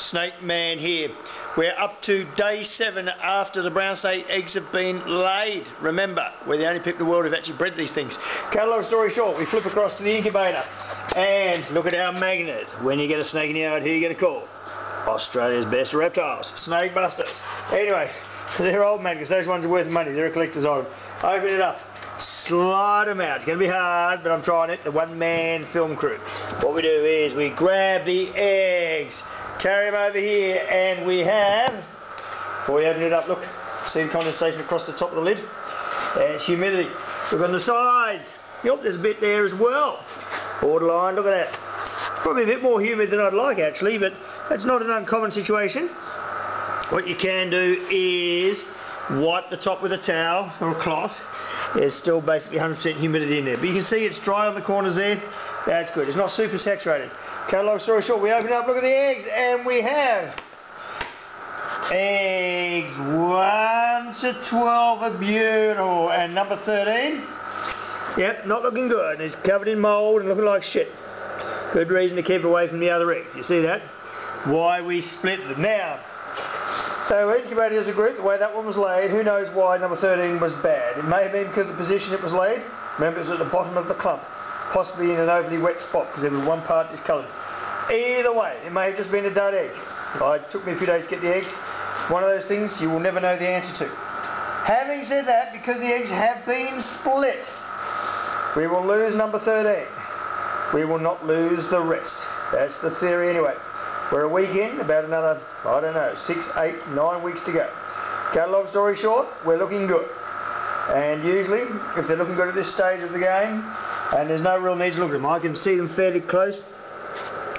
Snake Man here. We're up to day 7 after the brown snake eggs have been laid. Remember, we're the only people in the world who've actually bred these things. Cut a long story short, we flip across to the incubator and look at our magnet. When you get a snake in the yard, who are you going to call? Australia's best reptiles, snake busters. Anyway, they're old magnets. Those ones are worth money. They're a collector's item. Open it up. Slide them out. It's going to be hard, but I'm trying it. The one-man film crew. What we do is we grab the eggs, carry them over here, and we have, before we open it up, look, see the condensation across the top of the lid? And humidity. Look on the sides. Yep, there's a bit there as well. Borderline, look at that. Probably a bit more humid than I'd like actually, but that's not an uncommon situation. What you can do is wipe the top with a towel or a cloth. There's still basically 100% humidity in there, but you can see it's dry on the corners there. That's good. It's not super saturated. Cut a long story short, we open it up, look at the eggs, and we have eggs 1 to 12 are beautiful, and number 13, yep, not looking good. It's covered in mould and looking like shit. Good reason to keep away from the other eggs. You see that? Why we split them. Now, so we're incubated as a group, the way that one was laid, who knows why number 13 was bad. It may have been because of the position it was laid. Remember, it was at the bottom of the clump, possibly in an overly wet spot because there was one part discoloured. Either way, it may have just been a dud egg. It took me a few days to get the eggs. One of those things you will never know the answer to. Having said that, because the eggs have been split, we will lose number 13. We will not lose the rest. That's the theory anyway. We're a week in, about another, I don't know, 6, 8, 9 weeks to go. Cut a long story short, we're looking good. And usually, if they're looking good at this stage of the game, and there's no real need to look at them, I can see them fairly close,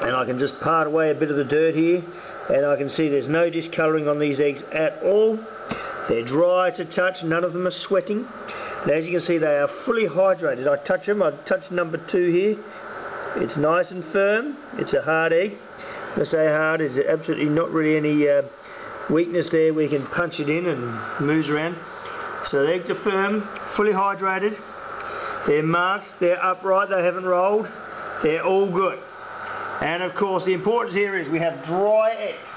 and I can just part away a bit of the dirt here, and I can see there's no discolouring on these eggs at all. They're dry to touch, none of them are sweating. And as you can see, they are fully hydrated. I touch them, I've touched number 2 here. It's nice and firm, it's a hard egg. When I say hard, there's absolutely not really any weakness there where you can punch it in and moves around. So the eggs are firm, fully hydrated, they're marked, they're upright, they haven't rolled, they're all good. And of course the importance here is we have dry eggs,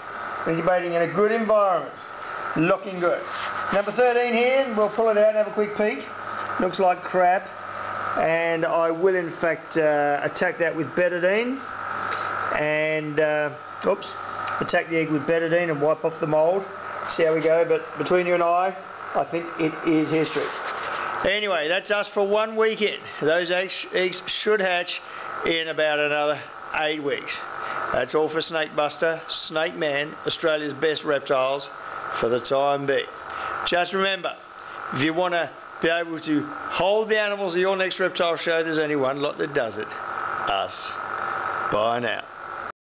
incubating in a good environment, looking good. Number 13 here, we'll pull it out and have a quick peek. Looks like crap, and I will in fact attack that with betadine. And attack the egg with betadine and wipe off the mould. See how we go, but between you and I think it is history. Anyway, that's us for 1 weekend. Those eggs should hatch in about another 8 weeks. That's all for Snake Buster, Snake Man, Australia's best reptiles for the time being. Just remember, if you want to be able to hold the animals at your next reptile show, there's only one lot that does it. Us. Bye now.